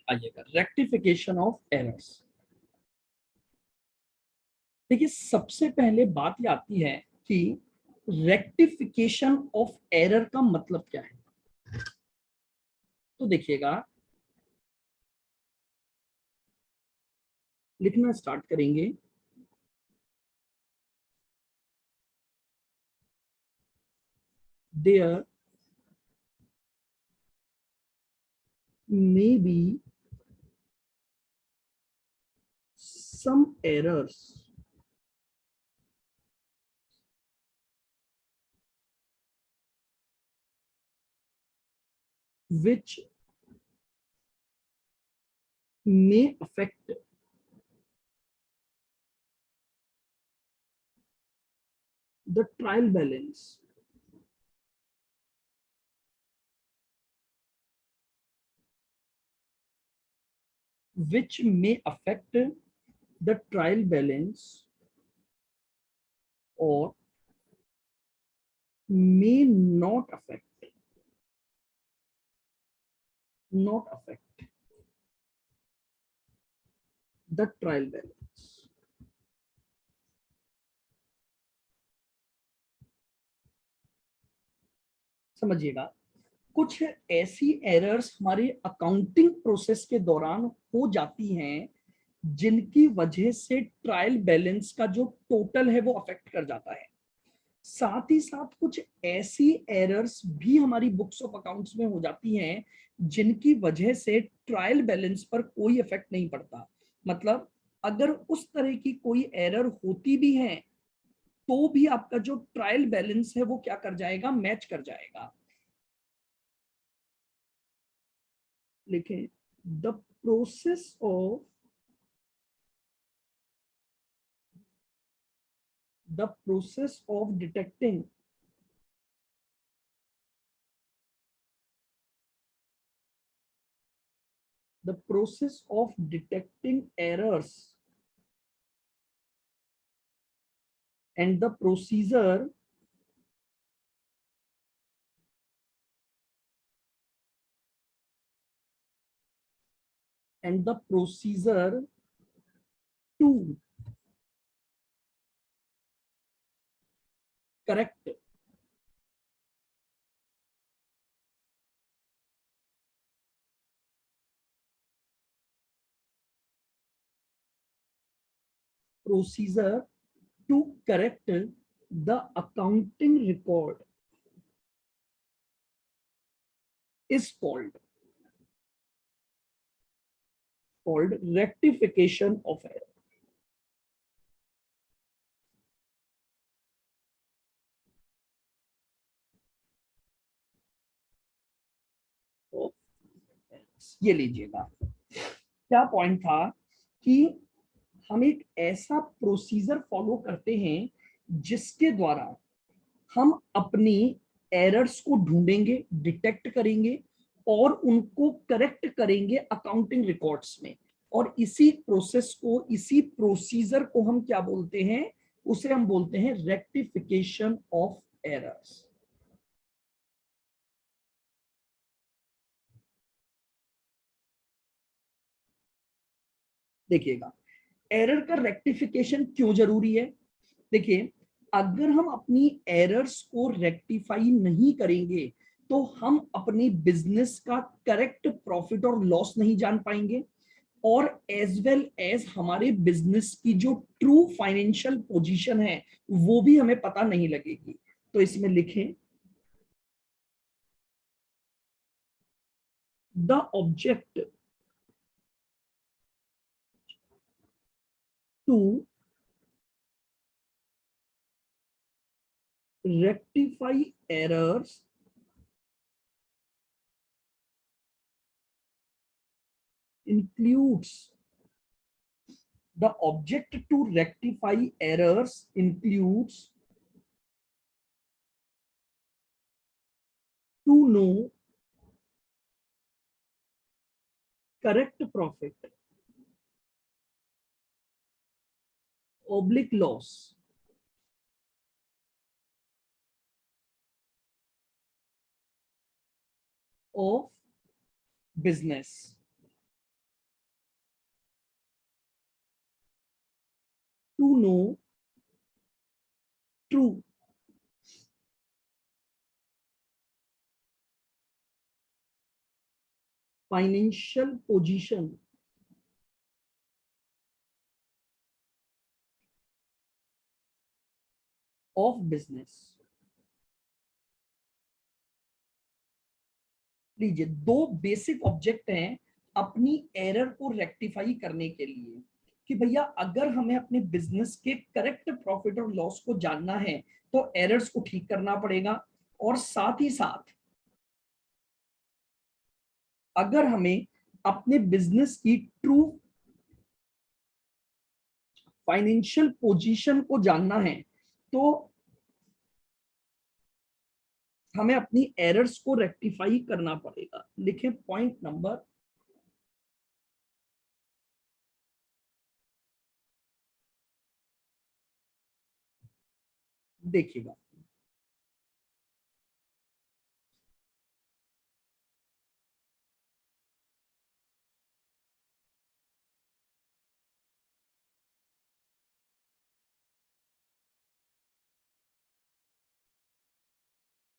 आइएगा, rectification of errors. देखिए, सबसे पहले बात ये आती है कि रेक्टिफिकेशन ऑफ एरर का मतलब क्या है। तो देखिएगा, लिखना स्टार्ट करेंगे। There may be some errors which may affect the trial balance which may affect the trial balance or may not affect the trial balance। समझिएगा, कुछ ऐसी एरर्स हमारे अकाउंटिंग प्रोसेस के दौरान हो जाती हैं जिनकी वजह से ट्रायल बैलेंस का जो टोटल है वो अफेक्ट कर जाता है। साथ ही साथ कुछ ऐसी एरर्स भी हमारी बुक्स ऑफ अकाउंट्स में हो जाती हैं जिनकी वजह से ट्रायल बैलेंस पर कोई इफेक्ट नहीं पड़ता। मतलब अगर उस तरह की कोई एरर होती भी है तो भी आपका जो ट्रायल बैलेंस है वो क्या कर जाएगा, मैच कर जाएगा। लिखें, the process of detecting errors and the procedure to correct procedure to correct the accounting record is called rectification of error। तो ये लीजिएगा, क्या पॉइंट था कि हम एक ऐसा प्रोसीजर फॉलो करते हैं जिसके द्वारा हम अपनी एरर्स को ढूंढेंगे, डिटेक्ट करेंगे और उनको करेक्ट करेंगे अकाउंटिंग रिकॉर्ड्स में। और इसी प्रोसेस को, इसी प्रोसीजर को हम क्या बोलते हैं, उसे हम बोलते हैं रेक्टिफिकेशन ऑफ एरर्स। देखिएगा, एरर का रेक्टिफिकेशन क्यों जरूरी है। देखिए, अगर हम अपनी एरर्स को रेक्टिफाई नहीं करेंगे तो हम अपनी बिजनेस का करेक्ट प्रॉफिट और लॉस नहीं जान पाएंगे और एज वेल एज हमारे बिजनेस की जो ट्रू फाइनेंशियल पोजीशन है वो भी हमें पता नहीं लगेगी। तो इसमें लिखें, the object to rectify errors includes the object to rectify errors includes to know correct profit oblique loss of business to know true financial position of business. लीजिए, दो बेसिक ऑब्जेक्ट हैं अपनी एरर को रेक्टिफाई करने के लिए कि भैया अगर हमें अपने बिजनेस के करेक्ट प्रॉफिट और लॉस को जानना है तो एरर्स को ठीक करना पड़ेगा, और साथ ही साथ अगर हमें अपने बिजनेस की ट्रू फाइनेंशियल पोजीशन को जानना है तो हमें अपनी एरर्स को रेक्टिफाई करना पड़ेगा। लिखें पॉइंट नंबर 3। देखिएगा,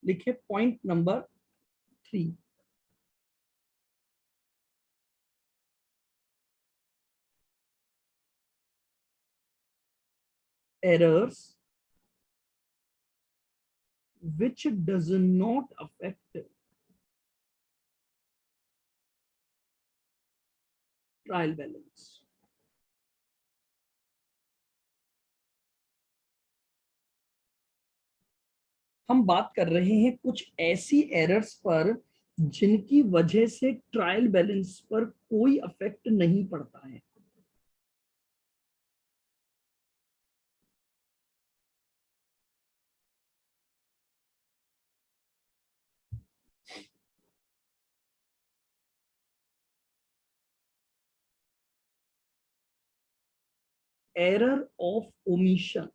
लिखे point number 3। errors which does not affect trial balance. हम बात कर रहे हैं कुछ ऐसी एरर्स पर जिनकी वजह से ट्रायल बैलेंस पर कोई इफेक्ट नहीं पड़ता है। Error of omission,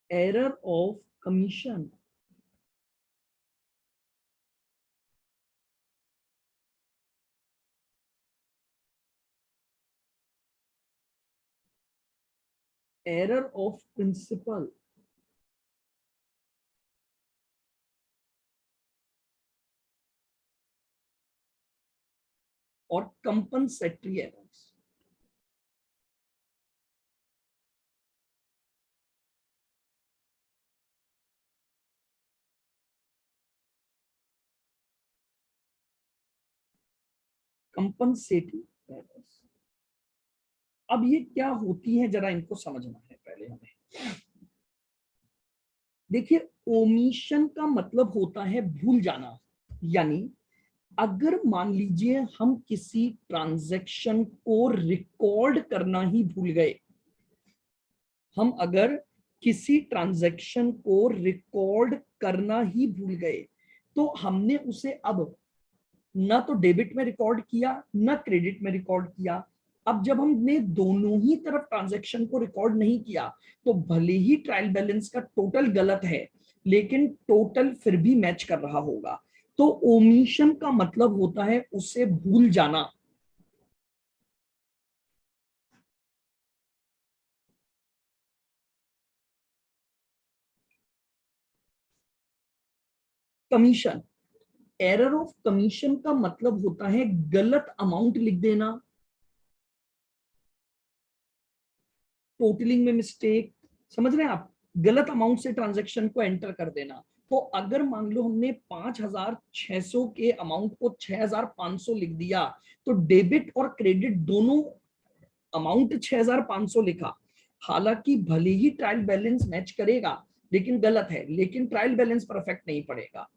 error of commission, error of principle, और कंपनसेटरी एरर्स। कंपनसेटरी एरर्स, अब ये क्या होती है जरा इनको समझना है पहले हमें। देखिए, ओमिशन का मतलब होता है भूल जाना, यानी अगर मान लीजिए हम किसी ट्रांजैक्शन को रिकॉर्ड करना ही भूल गए, हम अगर किसी ट्रांजैक्शन को रिकॉर्ड करना ही भूल गए तो हमने उसे अब ना तो डेबिट में रिकॉर्ड किया ना क्रेडिट में रिकॉर्ड किया। अब जब हमने दोनों ही तरफ ट्रांजैक्शन को रिकॉर्ड नहीं किया तो भले ही ट्रायल बैलेंस का टोटल गलत है लेकिन टोटल फिर भी मैच कर रहा होगा। तो ओमिशन का मतलब होता है उसे भूल जाना। कमीशन, एरर ऑफ कमीशन का मतलब होता है गलत अमाउंट लिख देना, टोटलिंग में मिस्टेक, समझ रहे हैं आप, गलत अमाउंट से ट्रांजैक्शन को एंटर कर देना। तो अगर मान लो हमने 5,600 के अमाउंट को 6,500 लिख दिया तो डेबिट और क्रेडिट दोनों अमाउंट 6,500 लिखा, हालांकि भले ही ट्रायल बैलेंस मैच करेगा लेकिन गलत है, लेकिन ट्रायल बैलेंस पर इफेक्ट नहीं पड़ेगा।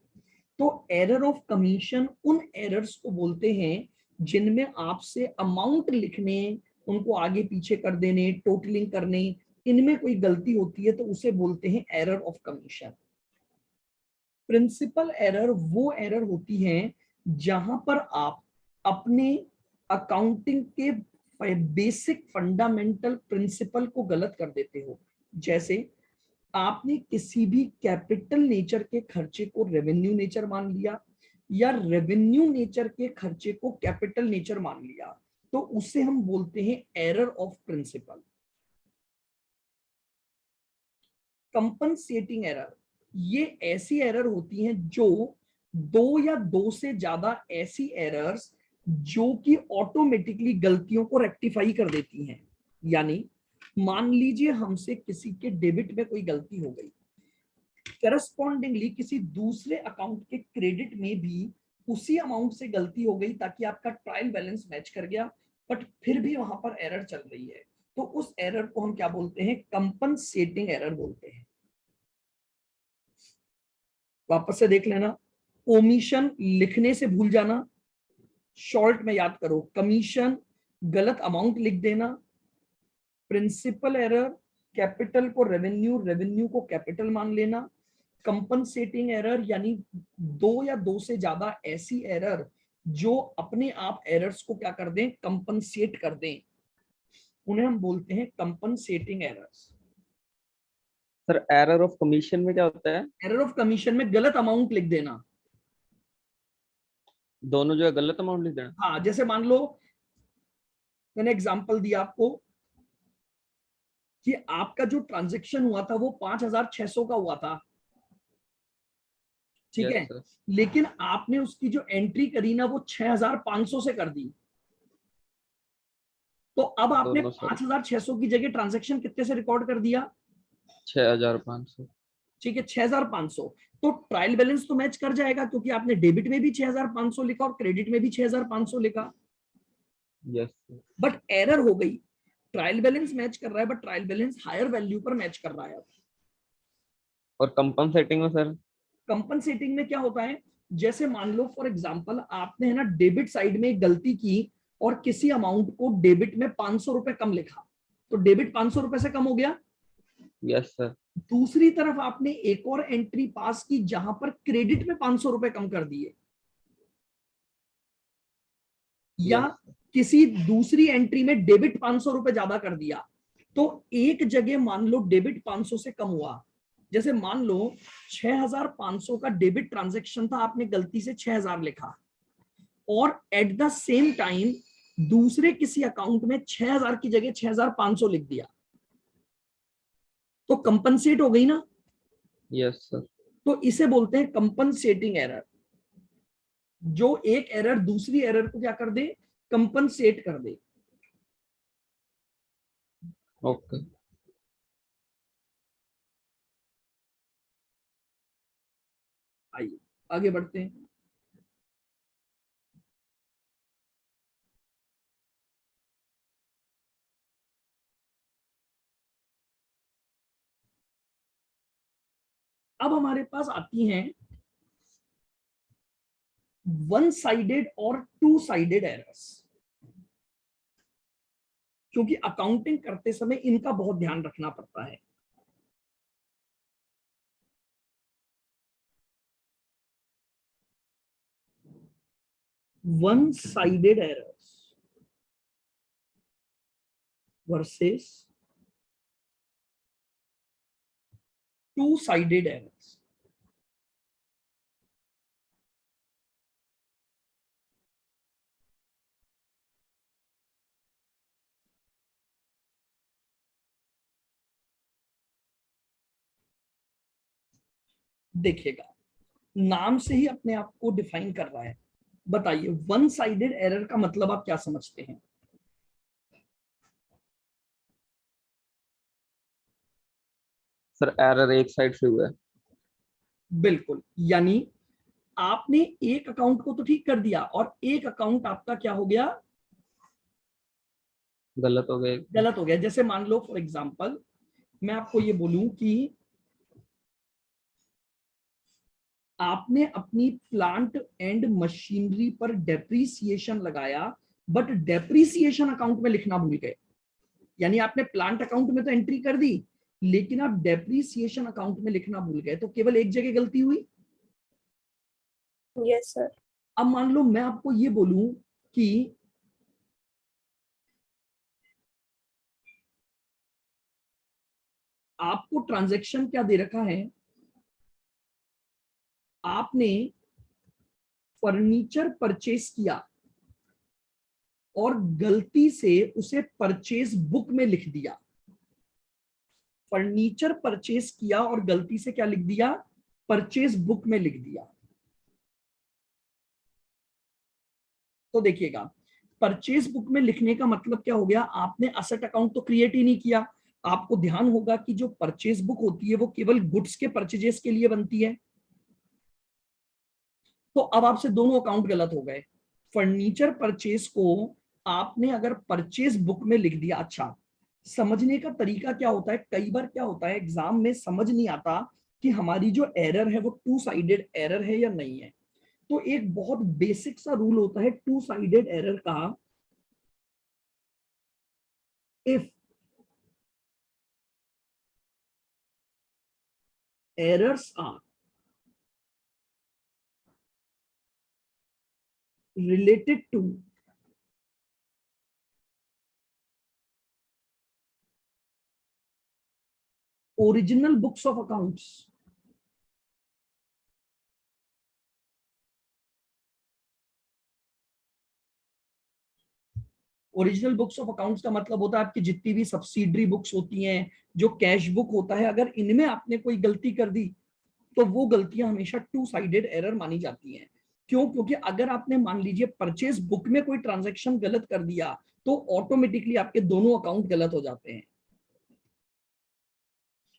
तो एरर ऑफ कमीशन उन एरर्स को बोलते हैं जिनमें आपसे अमाउंट लिखने, उनको आगे पीछे कर देने, टोटलिंग करने, इनमें कोई गलती होती है तो उसे बोलते हैं error of commission. Principle error वो एरर होती है जहां पर आप अपने अकाउंटिंग के बेसिक फंडामेंटल प्रिंसिपल को गलत कर देते हो। जैसे आपने किसी भी कैपिटल नेचर के खर्चे को रेवेन्यू नेचर मान लिया, या रेवेन्यू नेचर के खर्चे को कैपिटल नेचर मान लिया, तो उससे हम बोलते हैं error of principle. Compensating error, ये ऐसी एरर होती हैं जो दो या दो से ज्यादा ऐसी एरर्स जो कि ऑटोमेटिकली गलतियों को रेक्टिफाई कर देती हैं। यानी मान लीजिए हमसे किसी के डेबिट में कोई गलती हो गई, करस्पॉन्डिंगली किसी दूसरे अकाउंट के क्रेडिट में भी उसी अमाउंट से गलती हो गई ताकि आपका ट्रायल बैलेंस मैच कर गया, बट फिर भी वहां पर एरर चल रही है, तो उस एरर को हम क्या बोलते हैं? कंपनसेटिंग एरर बोलते हैं। वापस से देख लेना, ओमिशन लिखने से भूल जाना, शॉर्ट में याद करो, कमीशन गलत अमाउंट लिख देना, प्रिंसिपल एरर कैपिटल को रेवेन्यू, रेवेन्यू को कैपिटल मान लेना, कंपनसेटिंग एरर यानी दो या दो से ज्यादा ऐसी एरर जो अपने आप एरर्स को क्या कर दें? कंपनसेट कर दें, उन्हें हम बोलते हैं compensating errors. Sir error of commission में क्या होता है? एरर ऑफ कमीशन में गलत अमाउंट लिख देना। दोनों जो है गलत अमाउंट लिख देना। हाँ, जैसे मान लो मैंने एग्जांपल दिया आपको कि आपका जो ट्रांजैक्शन हुआ था वो 5,600 का हुआ था, ठीक यस है, सर। लेकिन आपने उसकी जो एंट्री करी ना वो 6,500 से कर दी, तो अब आपने दोनों सर 5,600 की जगह ट्रांजैक्शन कितने से रिकॉर्ड कर दिया? 6,500। ठीक है, 6,500। तो ट्रायल बैलेंस तो मैच कर जाएगा क्योंकि आपने डेबिट में भी 6,500 लिखा और क्रेडिट में भी 6,500 लिखा, यस सर। बट एरर हो गई। ट्रायल बैलेंस मैच कर रहा है but trial balance higher value पर मैच कर रहा है। और कंपनसेटिंग में सर? कंपनसेटिंग में क्या होता है, जैसे मान लो फॉर एग्जांपल आपने है ना डेबिट साइड में एक गलती की और किसी अमाउंट को डेबिट में 500 रुपए कम लिखा, तो डेबिट 500 रुपए से कम हो गया। Yes sir. दूसरी तरफ आपने एक और एंट्री पास की जहां पर क्रेडिट में 500 रुपए कम कर दिए, या यस। किसी दूसरी एंट्री में डेबिट 500 रुपए ज्यादा कर दिया, तो एक जगह मान लो डेबिट 500 से कम हुआ, जैसे मान लो 6,500 का डेबिट ट्रांजैक्शन था, आपने गलती से 6,000 लिखा और एट द सेम टाइम दूसरे किसी अकाउंट में 6,000 की जगह 6,500 लिख दिया, तो कंपनसेट हो गई ना। Yes sir. तो इसे बोलते हैं कंपनसेटिंग एरर, जो एक एरर दूसरी एरर को क्या कर दे? कंपनसेट कर दे। ओके। आइए आगे बढ़ते हैं। अब हमारे पास आती हैं वन साइडेड और टू साइडेड एरर्स, क्योंकि अकाउंटिंग करते समय इनका बहुत ध्यान रखना पड़ता है। One sided errors versus two sided errors. देखिएगा, नाम से ही अपने आप को डिफाइन कर रहा है। बताइए वन साइडेड एरर का मतलब आप क्या समझते हैं? सर एरर एक साइड से हुआ है। बिल्कुल, यानी आपने एक अकाउंट को तो ठीक कर दिया और एक अकाउंट आपका क्या हो गया? गलत हो गए। गलत हो गया। जैसे मान लो फॉर एग्जांपल मैं आपको ये बोलूं कि आपने अपनी प्लांट एंड मशीनरी पर डेप्रीसिएशन लगाया, बट डेप्रीसिएशन अकाउंट में लिखना भूल गए। यानी आपने प्लांट अकाउंट में तो एंट्री कर दी, लेकिन आप डेप्रीसिएशन अकाउंट में लिखना भूल गए, तो केवल एक जगह गलती हुई। Yes sir. अब मान लो मैं आपको ये बोलूं कि आपको ट्रांजैक्शन क्या दे रखा है, आपने फर्नीचर परचेस किया और गलती से उसे परचेस बुक में लिख दिया, फर्नीचर परचेस किया और गलती से क्या लिख दिया, परचेस बुक में लिख दिया। तो देखिएगा, परचेस बुक में लिखने का मतलब क्या हो गया, आपने असेट अकाउंट तो क्रिएट ही नहीं किया। आपको ध्यान होगा कि जो परचेस बुक होती है वो केवल गुड्स के परचेजेस के लिए बनती है। तो अब आपसे दोनों अकाउंट गलत हो गए। फर्नीचर परचेस को आपने अगर परचेस बुक में लिख दिया, अच्छा समझने का तरीका क्या होता है, कई बार क्या होता है एग्जाम में समझ नहीं आता कि हमारी जो एरर है वो टू साइडेड एरर है या नहीं है। तो एक बहुत बेसिक सा रूल होता है टू साइडेड एरर का, if errors are related to original books of accounts, original books of accounts का मतलब होता है आपकी जितनी भी सब्सिडरी बुक्स होती हैं, जो कैश बुक होता है, अगर इनमें आपने कोई गलती कर दी तो वो गलतियां हमेशा टू साइडेड एरर मानी जाती हैं। क्यों? क्योंकि अगर आपने मान लीजिए परचेज बुक में कोई ट्रांजैक्शन गलत कर दिया तो ऑटोमेटिकली आपके दोनों अकाउंट गलत हो जाते हैं।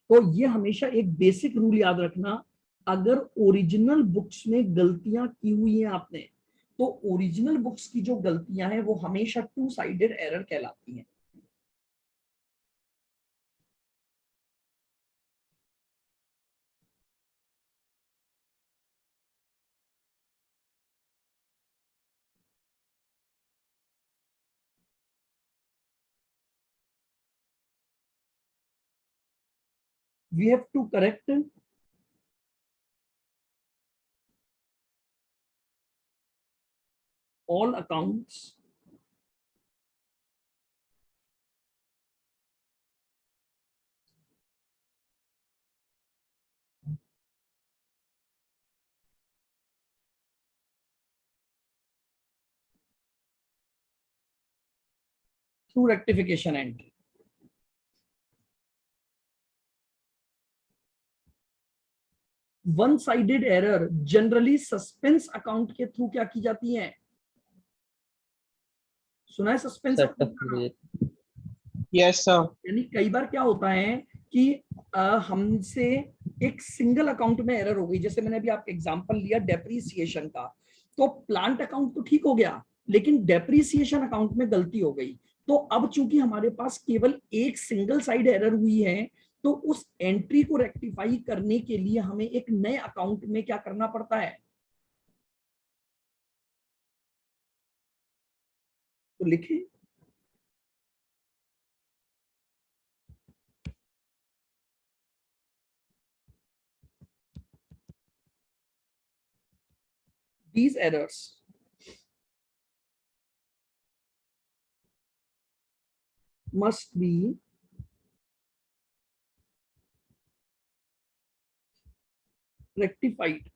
तो ये हमेशा एक बेसिक रूल याद रखना, अगर ओरिजिनल बुक्स में गलतियां की हुई हैं आपने, तो ओरिजिनल बुक्स की जो गलतियां हैं वो हमेशा टू साइडेड एरर कहलाती हैं। We have to correct all accounts through rectification entry. One sided error generally suspense account के थ्रू क्या की जाती है, सुना है सस्पेंस सेटअप अकाउंट का? क्रिएट। Yes sir. यानी कई बार क्या होता है कि हमसे एक सिंगल अकाउंट में एरर हो गई, जैसे मैंने अभी आपका एग्जांपल लिया डेप्रीसिएशन का, तो प्लांट अकाउंट तो ठीक हो गया लेकिन डेप्रीसिएशन अकाउंट में गलती हो गई। तो अब चूंकि हमारे पास केवल एक सिंगल साइड एरर हुई है, तो उस एंट्री को रेक्टिफाई करने के लिए हमें एक नए अकाउंट में क्या करना पड़ता है, तो लिखिए these errors must be rectified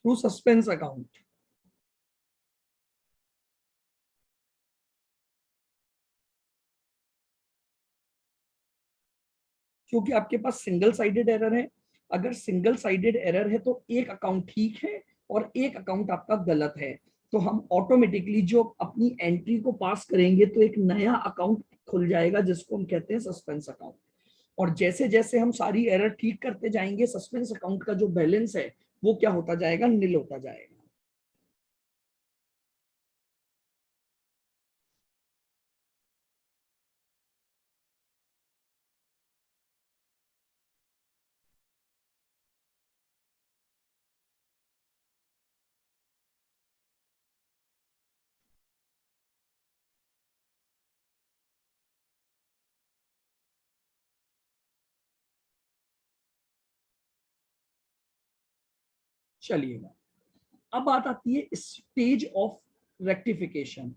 through suspense account। क्योंकि आपके पास सिंगल साइडेड एरर है, अगर सिंगल साइडेड एरर है तो एक अकाउंट ठीक है और एक अकाउंट आपका गलत है, तो हम ऑटोमेटिकली जो अपनी एंट्री को पास करेंगे तो एक नया अकाउंट खुल जाएगा जिसको हम कहते हैं सस्पेंस अकाउंट। और जैसे जैसे हम सारी एरर ठीक करते जाएंगे सस्पेंस अकाउंट का जो बैलेंस है वो क्या होता जाएगा, नील होता जाएगा। चलिएगा, अब बात आती है स्टेज ऑफ रेक्टिफिकेशन।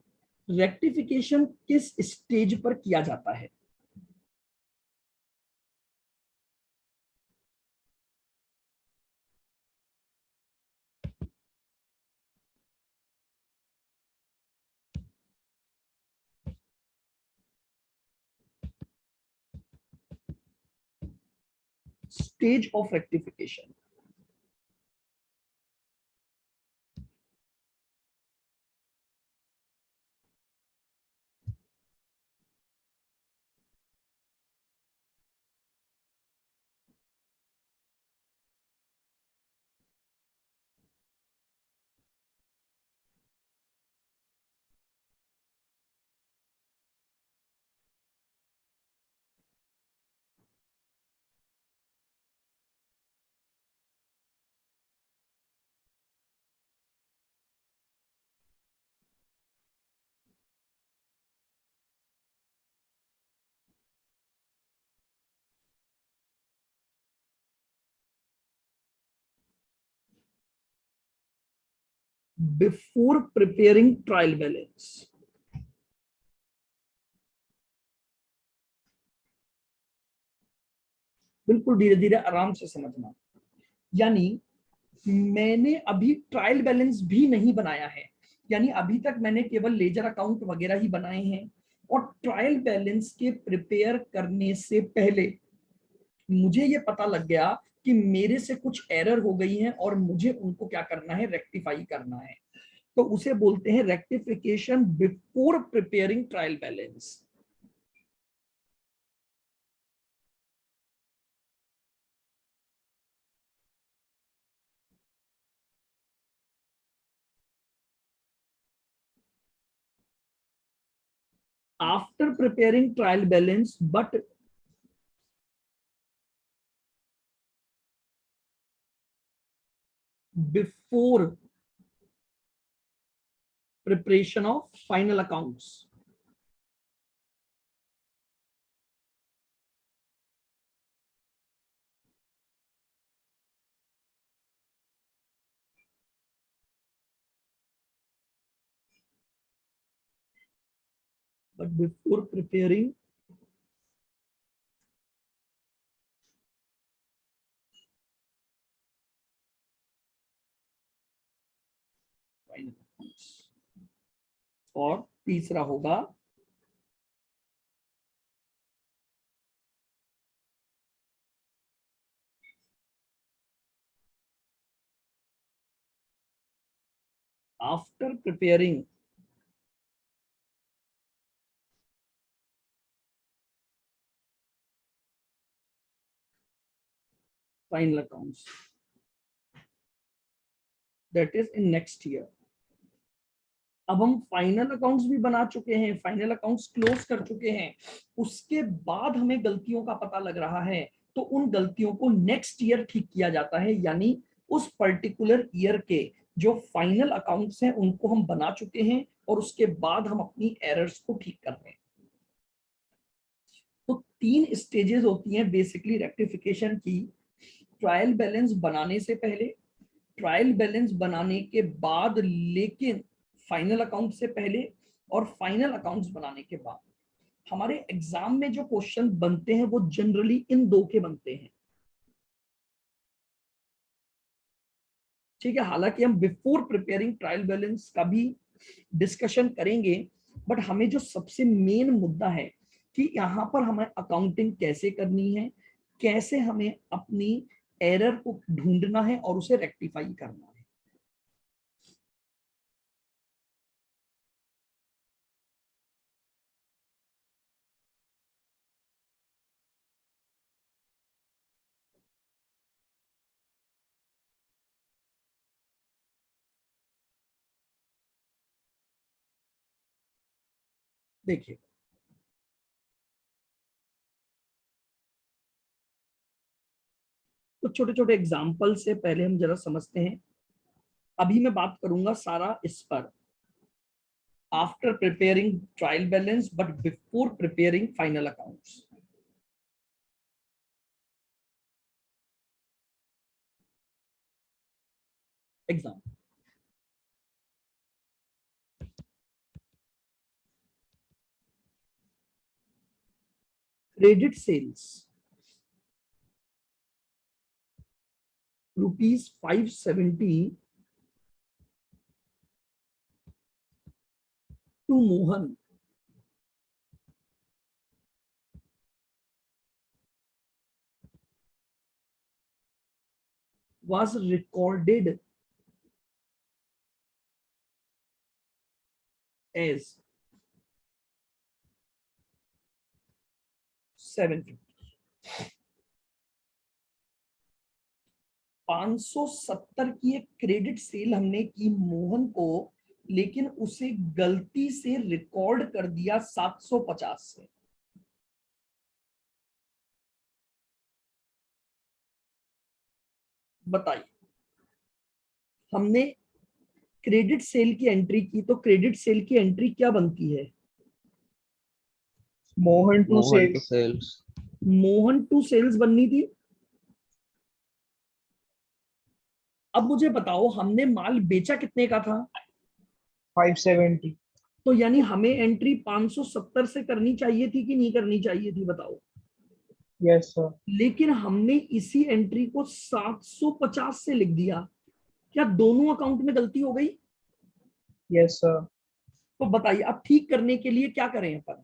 रेक्टिफिकेशन किस स्टेज पर किया जाता है? Stage of rectification. Before preparing trial balance. बिल्कुल धीरे धीरे आराम से समझना। यानी मैंने अभी ट्रायल बैलेंस भी नहीं बनाया है, यानी अभी तक मैंने केवल लेजर अकाउंट वगैरह ही बनाए हैं। और ट्रायल बैलेंस के प्रिपेयर करने से पहले मुझे ये पता लग गया कि मेरे से कुछ एरर हो गई है और मुझे उनको क्या करना है, रेक्टिफाई करना है। तो उसे बोलते हैं rectification before preparing trial balance. After preparing trial balance but before preparation of final accounts. But before preparing final accounts. और तीसरा होगा after preparing final accounts, that is in next year. अब हम फाइनल अकाउंट्स भी बना चुके हैं, final accounts close कर चुके हैं, उसके बाद हमें गलतियों का पता लग रहा है, तो उन गलतियों को नेक्स्ट ईयर ठीक किया जाता है। यानी उस पर्टिकुलर ईयर के जो फाइनल अकाउंट्स हैं उनको हम बना चुके हैं और उसके बाद हम अपनी एरर्स को ठीक कर रहे हैं। तो 3 स्टेजेस होती हैं बेसिकली रेक्टिफिकेशन की। ट्रायल बैलेंस बनाने से पहले, ट्रायल बैलेंस बनाने के बाद लेकिन फाइनल अकाउंट से पहले, और फाइनल अकाउंट्स बनाने के बाद। हमारे एग्जाम में जो क्वेश्चन बनते हैं वो जनरली इन दो के बनते हैं। ठीक है, हालांकि हम बिफोर प्रिपेयरिंग ट्रायल बैलेंस का भी डिस्कशन करेंगे, बट हमें जो सबसे मेन मुद्दा है कि यहाँ पर हमें अकाउंटिंग कैसे करनी है, कैसे हमें अपनी एरर को ढूंढना है और उसे रेक्टिफाई करना है। देखिए, तो छोटे छोटे एग्जाम्पल से पहले हम जरा समझते हैं। अभी मैं बात करूंगा सारा इस पर, after preparing trial balance but before preparing final accounts. Exam, credit sales ₹570 to Mohan was recorded as 750। 570 की एक क्रेडिट सेल हमने की मोहन को, लेकिन उसे गलती से रिकॉर्ड कर दिया 750 से। बताइए, हमने क्रेडिट सेल की एंट्री की, तो क्रेडिट सेल की एंट्री क्या बनती है? Mohan to Mohan to sales. Sales. Mohan to sales बननी थी। अब मुझे बताओ, हमने माल बेचा कितने का था? 570। तो यानी हमें एंट्री 570 से करनी चाहिए थी कि नहीं करनी चाहिए थी, बताओ। Yes sir. लेकिन हमने इसी एंट्री को 750 से लिख दिया। क्या दोनों अकाउंट में गलती हो गई? Yes sir. तो बताइए, अब ठीक करने के लिए क्या करें अपन?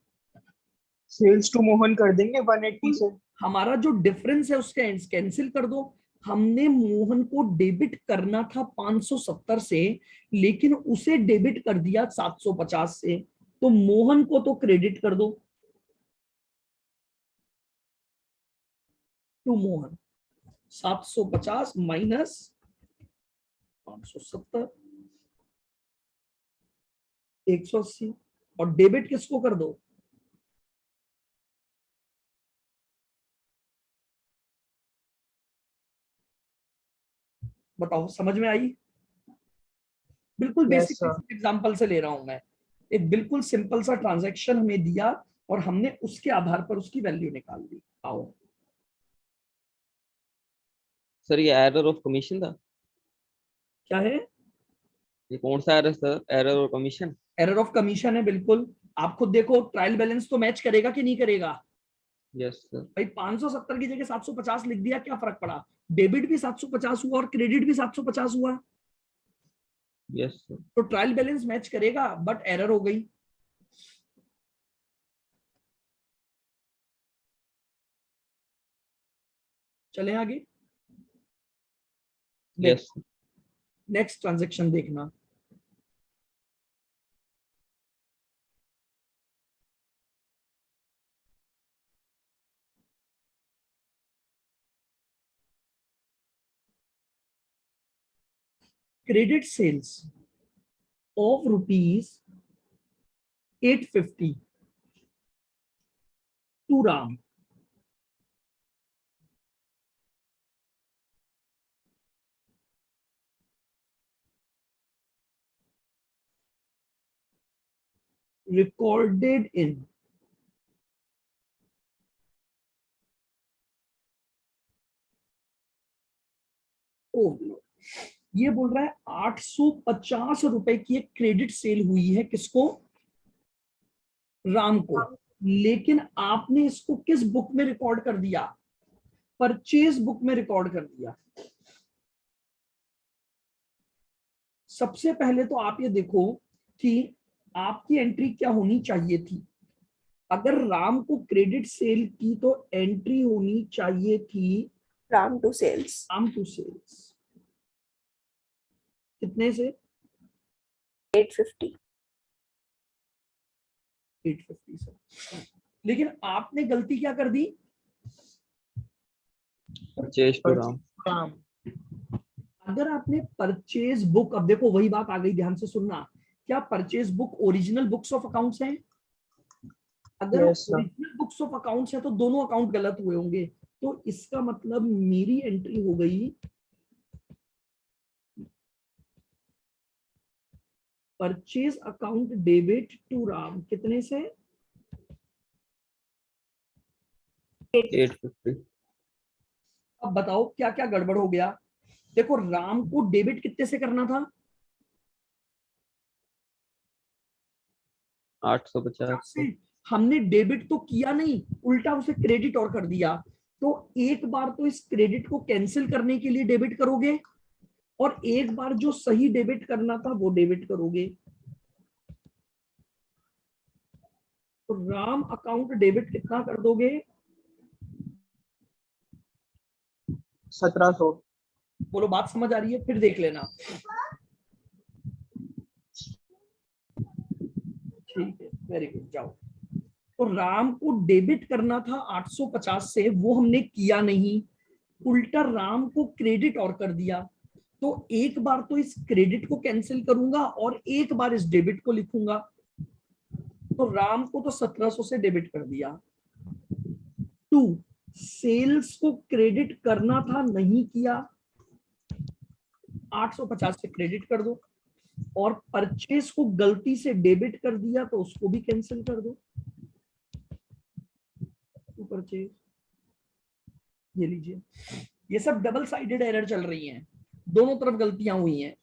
सेल्स टू मोहन कर देंगे 180 से। हमारा जो डिफरेंस है उसका कैंसिल कर दो। हमने मोहन को डेबिट करना था 570 से, लेकिन उसे डेबिट कर दिया 750 से, तो मोहन को तो क्रेडिट कर दो। टू मोहन 750 माइनस 570 180, और डेबिट किसको कर दो? बताओ, समझ में आई? बिल्कुल यस बेसिक सर। एग्जांपल से ले रहा हूं मैं। एक बिल्कुल सिंपल सा ट्रांजैक्शन हमें दिया और हमने उसके आधार पर उसकी वैल्यू निकाल दी। आओ। सर ये एरर ऑफ कमीशन था। क्या है? ये कौन सा एरर सर? एरर और कमीशन। एरर ऑफ कमीशन है, बिल्कुल। आप खुद देखो, ट्रायल बैलेंस तो मैच करेगा कि नहीं करेगा? Yes sir. भाई 570 की जगह 750 लिख दिया, क्या फर्क पड़ा? डेबिट भी 750 हुआ और क्रेडिट भी 750 हुआ। Yes sir. तो ट्रायल बैलेंस मैच करेगा, बट एरर हो गई। चलें आगे। यस। नेक्स्ट ट्रांजेक्शन देखना। Credit sales of ₹850 to Ram. Recorded in ये बोल रहा है 850 रुपए की एक क्रेडिट सेल हुई है, किसको? राम को। लेकिन आपने इसको किस बुक में रिकॉर्ड कर दिया? परचेज बुक में रिकॉर्ड कर दिया। सबसे पहले तो आप ये देखो कि आपकी एंट्री क्या होनी चाहिए थी। अगर राम को क्रेडिट सेल की तो एंट्री होनी चाहिए थी Ram to sales. Ram to sales. कितने से? 850। 850 से। लेकिन आपने गलती क्या कर दी? Purchase to Ram. राम। अगर आपने परचेज बुक, अब देखो वही बात आ गई, ध्यान से सुनना। क्या purchase book original books of accounts हैं? अगर Yes, sir. Original books of accounts है तो दोनों अकाउंट गलत हुए होंगे। तो इसका मतलब मेरी एंट्री हो गई purchase account debit to Ram, कितने से? 850। अब बताओ क्या क्या गड़बड़ हो गया। देखो, राम को डेबिट कितने से करना था? 850 से। हमने डेबिट तो किया नहीं, उल्टा उसे क्रेडिट और कर दिया। तो एक बार तो इस क्रेडिट को कैंसिल करने के लिए डेबिट करोगे, और एक बार जो सही डेबिट करना था वो डेबिट करोगे। तो राम अकाउंट डेबिट कितना कर दोगे? 1700। बोलो बात समझ आ रही है? फिर देख लेना। ठीक है, वेरी गुड, जाओ। तो राम को डेबिट करना था 850 से, वो हमने किया नहीं, उल्टा राम को क्रेडिट और कर दिया। तो एक बार तो इस क्रेडिट को कैंसिल करूंगा और एक बार इस डेबिट को लिखूंगा। तो राम को तो 1700 से डेबिट कर दिया। 2, सेल्स को क्रेडिट करना था, नहीं किया, 850 से क्रेडिट कर दो। और परचेज को गलती से डेबिट कर दिया तो उसको भी कैंसिल कर दो। परचेज, ये लीजिए, ये सब डबल साइडेड एरर चल रही हैं, दोनों तरफ गलतियां हुई हैं।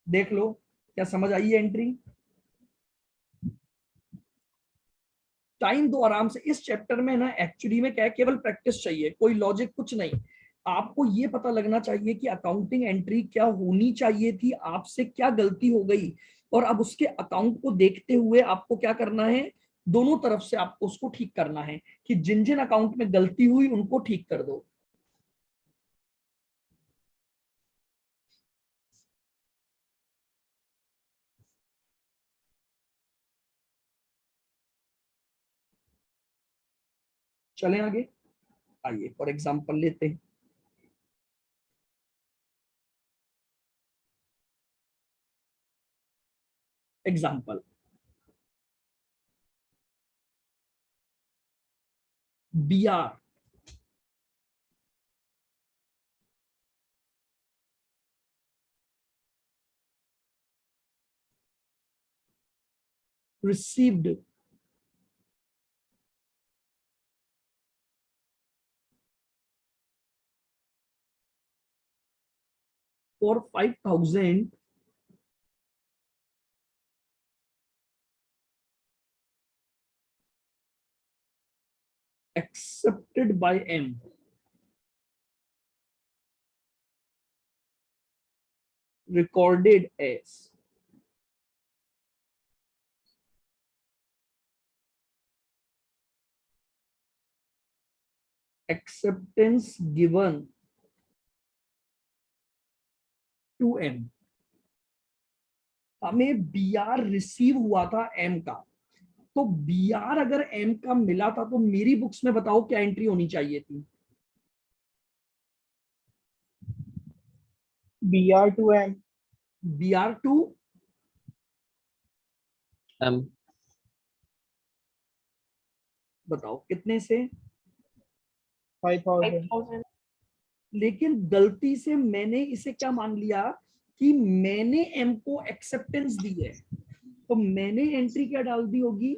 देख लो, क्या समझ आई है एंट्री? टाइम दो आराम से। इस चैप्टर में ना एक्चुअली में क्या है, केवल प्रैक्टिस चाहिए, कोई लॉजिक कुछ नहीं। आपको ये पता लगना चाहिए कि अकाउंटिंग एंट्री क्या होनी चाहिए थी, आपसे क्या गलती हो गई, और अब उसके अकाउंट को देखते हुए आपको क्या करना है, दोनों तरफ से आपको उसको ठीक करना है कि जिन जिन अकाउंट में गलती हुई उनको ठीक कर दो। चलें आगे, आइए फॉर एग्जांपल लेते हैं। Example, BR received for 5,000 accepted by M, recorded as acceptance given to M। हमें BR रिसीव हुआ था M का, तो BR अगर M का मिला था तो मेरी बुक्स में बताओ क्या एंट्री होनी चाहिए थी? BR to M। BR to M। बताओ कितने से? 5000। लेकिन गलती से मैंने इसे क्या मान लिया कि मैंने M को एक्सेप्टेंस दी है, तो मैंने एंट्री क्या डाल दी होगी?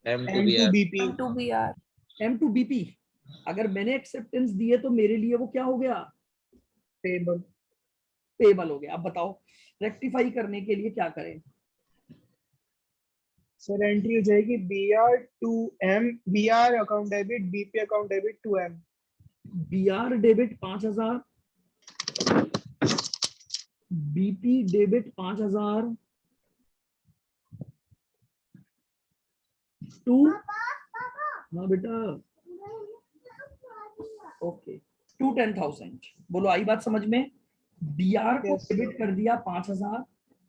M to M to BR। BP। M to BR. M to BP। अगर मैंने एक्सेप्टेंस दी है तो मेरे लिए वो क्या हो गया? पेबल। पेबल हो गया। अब बताओ रेक्टिफाई करने के लिए क्या करें? सर एंट्री हो जाएगी BR to M, BR account debit, BP account debit to M। BR debit 5000, BP debit 5000 to, हाँ बेटा, ओके, टू 10,000। बोलो आई बात समझ में? BR को Yes, डेबिट sir। कर दिया 5000,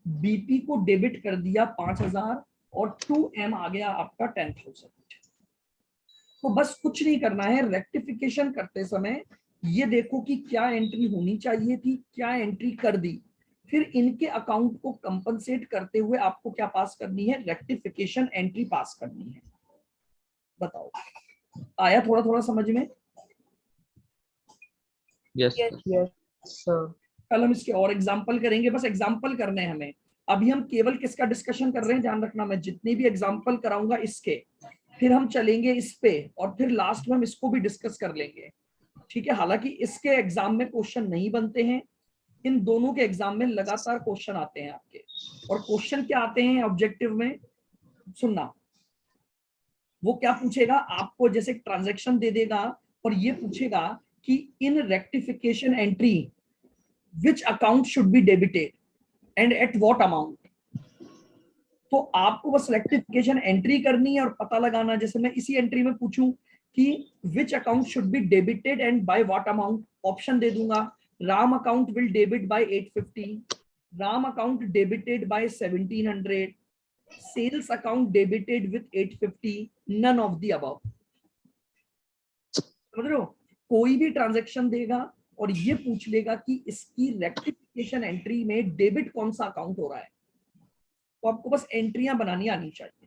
BP को डेबिट कर दिया 5000, और 2M आ गया आपका 10,000। तो बस कुछ नहीं करना है, रेक्टिफिकेशन करते समय ये देखो कि क्या एंट्री होनी चाहिए थी, क्या एंट्री कर दी, फिर इनके अकाउंट को कंपनसेट करते हुए आपको क्या पास करनी है? रेक्टिफिकेशन एंट्री पास करनी है। बताओ आया थोड़ा थोड़ा समझ में? Yes। Yes. Yes, sir। कल हम इसके और एग्जाम्पल करेंगे, बस एग्जाम्पल करने हैं हमें। अभी हम केवल किसका डिस्कशन कर रहे हैं, ध्यान रखना, मैं जितने भी एग्जाम्पल कराऊंगा इसके, फिर हम चलेंगे इस पे, और फिर लास्ट में हम इसको भी डिस्कस कर लेंगे, ठीक है? हालांकि इसके एग्जाम में क्वेश्चन नहीं बनते हैं, इन दोनों के एग्जाम में लगातार क्वेश्चन आते हैं आपके। और क्वेश्चन क्या आते हैं ऑब्जेक्टिव में? सुनना, वो क्या पूछेगा आपको, जैसे ट्रांजैक्शन दे देगा और ये पूछेगा कि in rectification entry which account should be debited and at what amount. तो आपको बस रेक्टिफिकेशन एंट्री करनी है और पता लगाना। जैसे मैं इसी एंट्री में पूछूं कि which account should be debited and by what amount, option दे दूंगा, Ram account will debit by 850, Ram account debited by 1700, sales account debited with 850, none of the above. समझ रहे हो, कोई भी ट्रांजैक्शन देगा और ये पूछ लेगा कि इसकी रेक्टिफिकेशन एंट्री में डेबिट कौन सा अकाउंट हो रहा है, तो आपको बस एंट्रियां बनानी आनी चाहिए।